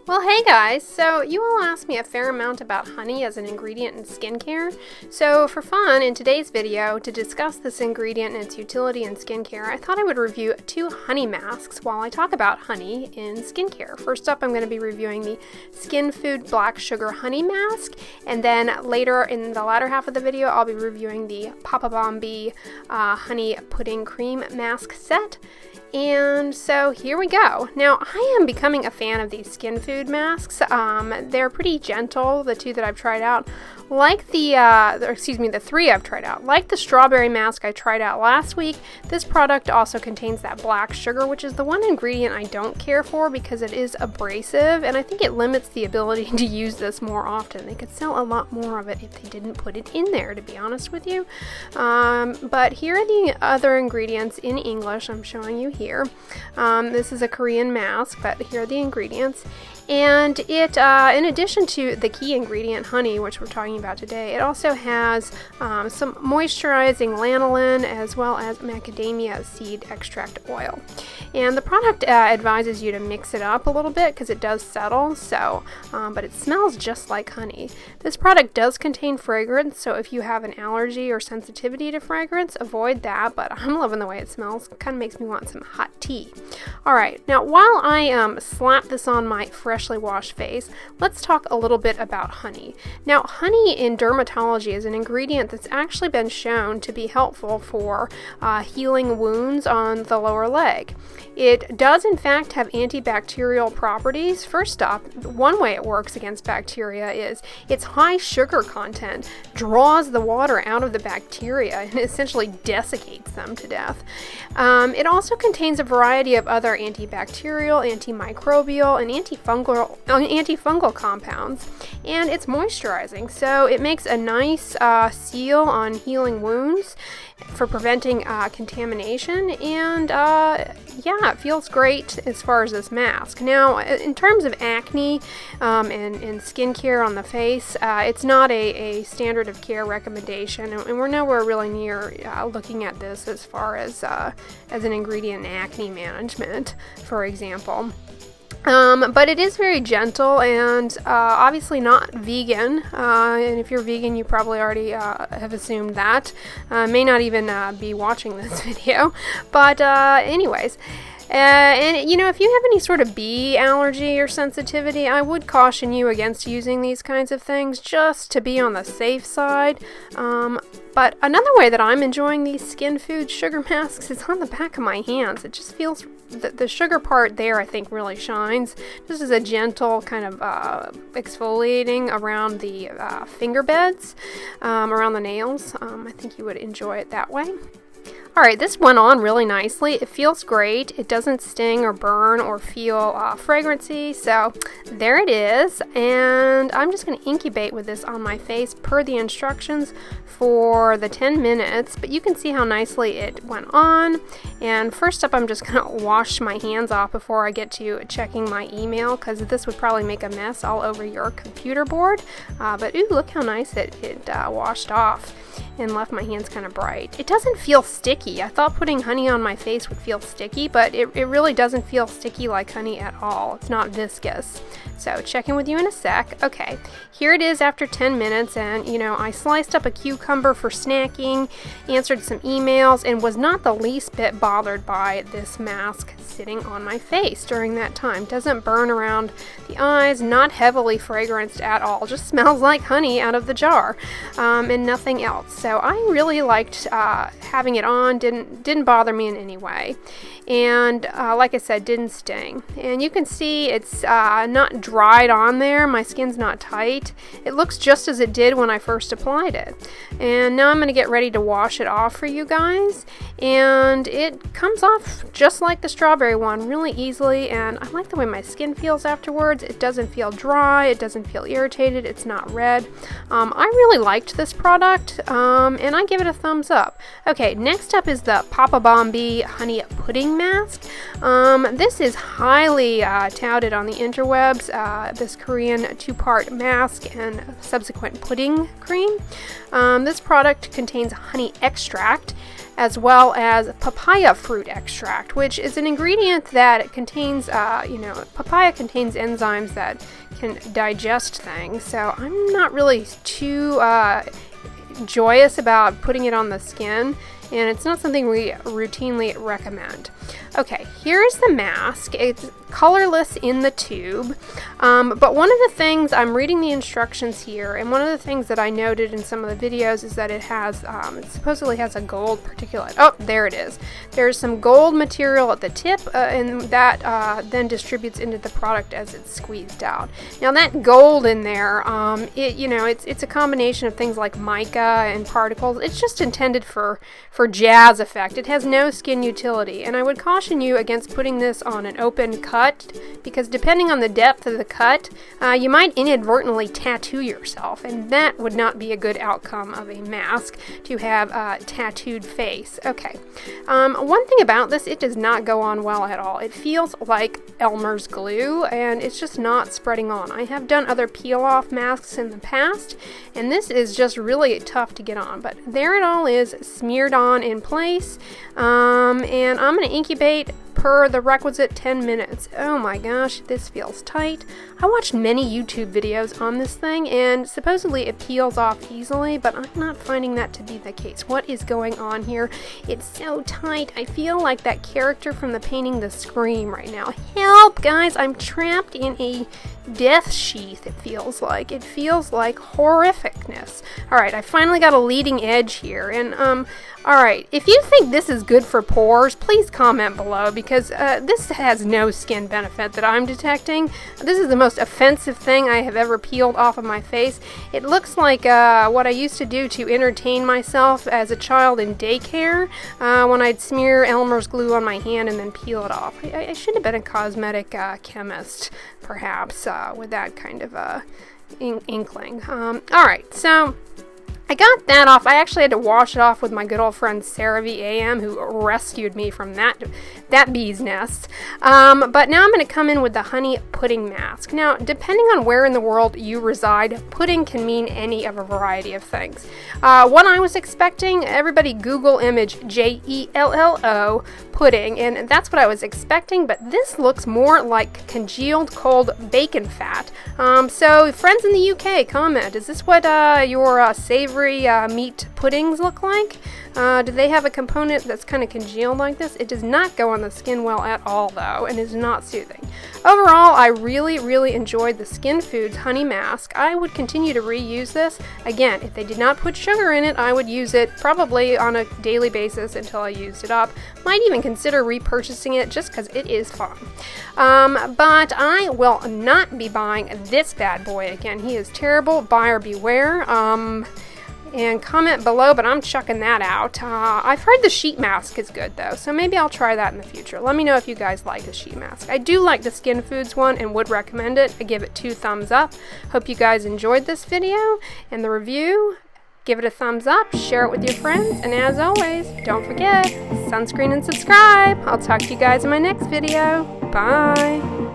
Well, hey guys, so you all asked me a fair amount about honey as an ingredient in skincare. So for fun, in today's video, to discuss this ingredient and its utility in skincare, I thought I would review 2 honey masks while I talk about honey in skincare. First up, I'm going to be reviewing the Skinfood Black Sugar Honey Mask, and then later in the latter half of the video, I'll be reviewing the Papa Bombee Honey Pudding Cream Mask Set. And so here we go. Now, I am becoming a fan of these Skinfood masks. They're pretty gentle, the 2 that I've tried out. Like the 3 I've tried out. Like the strawberry mask I tried out last week, this product also contains that black sugar, which is the one ingredient I don't care for because it is abrasive, and I think it limits the ability to use this more often. They could sell a lot more of it if they didn't put it in there, to be honest with you. But here are the other ingredients in English I'm showing you here. This is a Korean mask, but here are the ingredients. And it, in addition to the key ingredient, honey, which we're talking about today, it also has some moisturizing lanolin as well as macadamia seed extract oil. And the product advises you to mix it up a little bit because it does settle, so, but it smells just like honey. This product does contain fragrance, so if you have an allergy or sensitivity to fragrance, avoid that, but I'm loving the way it smells. It kind of makes me want some hot tea. Alright, now while I slap this on my freshly washed face, let's talk a little bit about honey. Now, honey in dermatology is an ingredient that's actually been shown to be helpful for healing wounds on the lower leg. It does in fact have antibacterial properties. First up, one way it works against bacteria is its high sugar content draws the water out of the bacteria and essentially desiccates them to death. It also contains a variety of other antibacterial, antimicrobial, and antifungal compounds, and it's moisturizing, so it makes a nice seal on healing wounds for preventing contamination, and yeah, it feels great as far as this mask. Now, in terms of acne and skincare on the face, it's not a standard of care recommendation, and we're nowhere really near looking at this as far as an ingredient in acne management, for example. But it is very gentle and obviously not vegan, and if you're vegan you probably already have assumed that. May not even be watching this video, but anyways. And you know, if you have any sort of bee allergy or sensitivity, I would caution you against using these kinds of things just to be on the safe side. But another way that I'm enjoying these Skinfood sugar masks is on the back of my hands. It just feels, the sugar part there I think really shines. This is a gentle kind of exfoliating around the finger beds, around the nails. I think you would enjoy it that way. Alright, this went on really nicely. It feels great. It doesn't sting or burn or feel fragrancy, so there it is. And I'm just going to incubate with this on my face per the instructions for the 10 minutes, but you can see how nicely it went on. And first up, I'm just going to wash my hands off before I get to checking my email, because this would probably make a mess all over your computer board. But ooh, look how nice it washed off and left my hands kind of bright. It doesn't feel sticky. I thought putting honey on my face would feel sticky, but it really doesn't feel sticky like honey at all. It's not viscous. So check in with you in a sec. Okay, here it is after 10 minutes, and you know, I sliced up a cucumber for snacking, answered some emails, and was not the least bit bothered by this mask sitting on my face during that time. Doesn't burn around the eyes, not heavily fragranced at all, just smells like honey out of the jar, and nothing else. So I really liked having it on, didn't bother me in any way. And like I said, didn't sting. And you can see it's not dried on there. My skin's not tight. It looks just as it did when I first applied it. And now I'm going to get ready to wash it off for you guys. And it comes off just like the strawberry one, really easily. And I like the way my skin feels afterwards. It doesn't feel dry. It doesn't feel irritated. It's not red. I really liked this product, and I give it a thumbs up. Okay, next up up is the Papa Bombee Honey Pudding Mask. This is highly touted on the interwebs, this Korean two-part mask and subsequent pudding cream. This product contains honey extract as well as papaya fruit extract, which is an ingredient that contains, papaya contains enzymes that can digest things, so I'm not really too joyous about putting it on the skin, and it's not something we routinely recommend. Okay, here's the mask. It's colorless in the tube, but one of the things, I'm reading the instructions here, and one of the things that I noted in some of the videos is that it has, it supposedly has a gold particulate. Oh, there it is. There's some gold material at the tip, and that then distributes into the product as it's squeezed out. Now that gold in there, it's a combination of things like mica and particles. It's just intended for jazz effect. It has no skin utility, and I would caution you against putting this on an open cut, because depending on the depth of the cut, you might inadvertently tattoo yourself, and that would not be a good outcome of a mask, to have a tattooed face. Okay, one thing about this, it does not go on well at all. It feels like Elmer's glue, and it's just not spreading on. I have done other peel-off masks in the past, and this is just really tough to get on, but there it all is, smeared on in place, and I'm going to incubate per the requisite 10 minutes. Oh my gosh, this feels tight. I watched many YouTube videos on this thing, and supposedly it peels off easily, but I'm not finding that to be the case. What is going on here? It's so tight. I feel like that character from the painting The Scream right now. Help, guys! I'm trapped in a death sheath, it feels like. It feels like horrificness. Alright, I finally got a leading edge here, and alright, if you think this is good for pores, please comment below, because this has no skin benefit that I'm detecting. This is the most offensive thing I have ever peeled off of my face. It looks like what I used to do to entertain myself as a child in daycare, when I'd smear Elmer's glue on my hand and then peel it off. I should have been a cosmetic chemist, perhaps, with that kind of inkling. Alright, so I got that off. I actually had to wash it off with my good old friend Sarah V.A.M., who rescued me from that bee's nest. But now I'm going to come in with the honey pudding mask. Now, depending on where in the world you reside, pudding can mean any of a variety of things. What I was expecting, everybody Google image Jello pudding, and that's what I was expecting, but this looks more like congealed cold bacon fat. So friends in the UK, comment, is this what your savory meat puddings look like? Do they have a component that's kind of congealed like this? It does not go on the skin well at all, though, and is not soothing. Overall, I really enjoyed the Skinfood honey mask. I would continue to reuse this. Again, if they did not put sugar in it, I would use it probably on a daily basis until I used it up. Might even consider repurchasing it just because it is fun. But I will not be buying this bad boy again. He is terrible. Buyer beware. And comment below, but I'm chucking that out. I've heard the sheet mask is good though, so maybe I'll try that in the future. Let me know if you guys like the sheet mask. I do like the Skinfoods one and would recommend it. I give it 2 thumbs up. Hope you guys enjoyed this video and the review. Give it a thumbs up, share it with your friends, and as always, don't forget, sunscreen and subscribe. I'll talk to you guys in my next video. Bye!